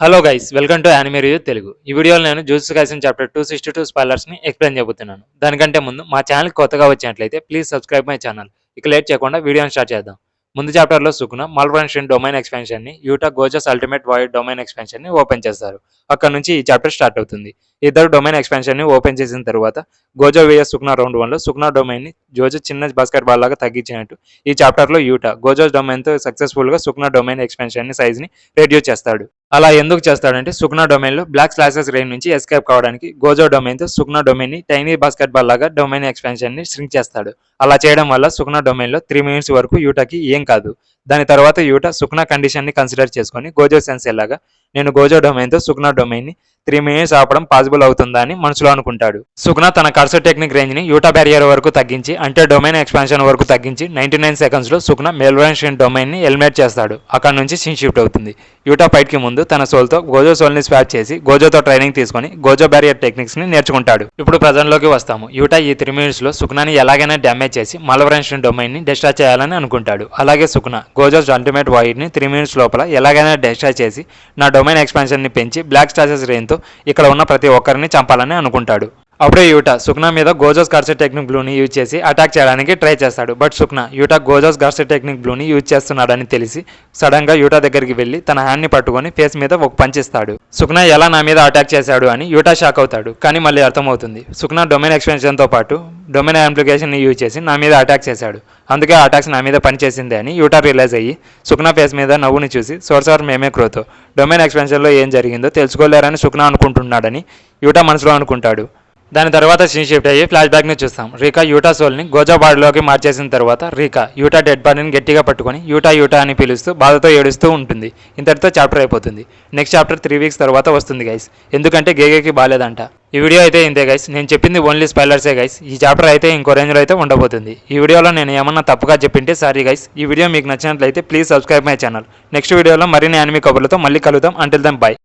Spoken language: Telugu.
Hello guys, welcome to anime review Telugu. ఈ వీడియోలో నేను జూజుత్సు కైసెన్ చాప్టర్ 262 స్పాయిలర్స్ని ఎక్స్ప్లెయిన్ చేయబోతున్నాను. దానికంటే ముందు మా ఛానల్ కొత్తగా వచ్చినట్లయితే ప్లీజ్ సబ్స్క్రైబ్ మై ఛానల్. ఇక లేట్ చేయకుండా వీడియోని స్టార్ట్ చేద్దాం. ముందు చాప్టర్లో సుకున మల్వరెన్షిన్ డొమైన్ ఎక్స్పాన్షన్ని, Yuta Gojo's ultimate void domain ఎక్స్పాన్షన్ని ఓపెన్ చేస్తారు. అక్కడ నుంచి ఈ చాప్టర్ స్టార్ట్ అవుతుంది. ఇద్దరు డొమైన్ ఎక్స్పాన్షన్ని ఓపెన్ చేసిన తర్వాత గోజో వేయస్ సుకునా రౌండ్ 1లో సుకునా డొమైన్ని జోజో చిన్న బాస్కెట్ బాల్ లాగా తగ్గించినట్టు ఈ చాప్టర్లో యూటా గోజోస్ డొమైన్తో సక్సెస్ఫుల్గా సుకునా డొమైన్ ఎక్స్పాన్షన్ని సైజ్ని రెడ్యూస్ చేస్తాడు. అలా ఎందుకు చేస్తాడంటే సుకునా డొమైన్లో బ్లాక్ స్లాసెస్ రేంజ్ నుంచి ఎస్కేప్ కావడానికి గోజో డొమైన్తో సుకునా డొమైన్ని టైనీ బాస్కెట్ బాల్ లాగా డొమైన్ ఎక్స్పాన్షన్ని ష్రింక్ చేస్తాడు. అలా చేయడం వల్ల సుకునా డొమైన్లో 3 మినిట్స్ వరకు యూటాకి ఏం కాదు. దాని తర్వాత యూటా సుకునా కండిషన్ని కన్సిడర్ చేసుకొని గోజో సెన్సే లాగా నేను గోజో డొమైన్తో సుకునా డొమైన్ని 3 మినిట్స్ ఆపడం పాసిబుల్ అవుతుందా అని మనసులో అనుకుంటాడు. సుకునా తన కర్సర్ టెక్నిక్ రేంజ్ని యూటా బ్యారియర్ వరకు తగ్గించి అంటే డొమైన్ ఎక్స్పాన్షన్ వరకు తగ్గించి 99 సెకండ్స్లో సుకునా మెల్వరెన్షిన్ డొమైన్ని ఎలిమినేట్ చేస్తాడు. అక్కడ నుంచి సీన్ షిఫ్ట్ అవుతుంది. యూటా ఫైట్కి ముందు తన సోల్తో గోజో సోల్ని స్వాప్ చేసి గోజోతో ట్రైనింగ్ తీసుకొని గోజో బ్యారియర్ టెక్నిక్స్ని నేర్చుకుంటాడు. ఇప్పుడు ప్రజెంట్లోకి వస్తాము. యూటా ఈ 3 మినిట్స్లో సుకునాని ఎలాగైనా డ్యామేజ్ చేసి మల్వరెన్షిన్ డొమైన్ని డిస్ట్రాయ్ చేయాలని అనుకుంటాడు. అలాగే సుకునా గోజోస్ అల్టిమేట్ వాయిడ్ని 3 మినిట్స్ లోపల ఎలాగైనా డిస్ట్రాయ్ చేసి నా డొమైన్ ఎక్స్పాన్షన్ని పెంచి బ్లాక్ స్టాసెస్ రేంజ్తో ఇక్కడ ఉన్న ప్రతి ఒక్కరిని చంపాలని అనుకుంటాడు. అప్పుడే యూటా సుకునా మీద గోజోస్ కర్సర్ టెక్నిక్ బ్లూని యూజ్ చేసి అటాక్ చేయడానికి ట్రై చేస్తాడు. But Sukuna Yuta Gojo's cursed technique బ్లూని యూజ్ చేస్తున్నాడని తెలిసి సడన్ గా యూటా దగ్గరికి వెళ్లి తన హ్యాండ్ ని పట్టుకొని ఫేస్ మీద ఒక పంచ్ ఇస్తాడు. సుకునా ఎలా నా మీద అటాక్ చేశాడు అని యూటా షాక్ అవుతాడు. కానీ మళ్ళీ అర్థమవుతుంది సుకునా డొమైన్ ఎక్స్పెన్షన్ తో పాటు డొమైన్ అప్లికేషన్ ని యూజ్ చేసి నా మీద అటాక్ చేశాడు. అందుకే అటాక్స్ నా మీద పనిచేసింది అని యూటా రియలైజ్ అయ్యి సుకునా ఫేస్ మీద నవ్వుని చూసి సోర్సార్ మేమే క్రోతో డొమైన్ ఎక్స్పెన్షన్లో ఏం జరిగిందో తెలుసుకోలేరని సుకునా అనుకుంటున్నాడని యూటా మనసులో అనుకుంటాడు. దాని తర్వాత సీన్ షిఫ్ట్ అయ్యి ఫ్లాష్ బ్యాక్ని చూస్తాం. రీకా యూటా సోల్ని గోజో బాడీలోకి మార్చేసిన తర్వాత రీకా యూటా డెడ్ బాడీని గట్టిగా పట్టుకొని యూటా యూటా అని పిలుస్తూ బాధతో ఏడుస్తూ ఉంటుంది. ఇంతటితో చాప్టర్ అయిపోతుంది. నెక్స్ట్ చాప్టర్ 3 వీక్స్ తర్వాత వస్తుంది గైస్. ఎందుకంటే గేగేకి బాలేదంట. ఈ వీడియో అయితే ఇంతే గైస్. నేను చెప్పింది ఓన్లీ స్పాయిలర్సే గైస్. ఈ చాప్టర్ అయితే ఇంకో రేంజ్లో అయితే ఉండబోతుంది. ఈ వీడియోలో నేను ఏమన్నా తప్పుగా చెప్పింటే సారీ గైస్. ఈ వీడియో మీకు నచ్చినట్లయితే please subscribe my channel. Next వీడియోలో మరిన్ని యానిమే కబుర్లతో మళ్ళీ కలుద్దాం. Until then by.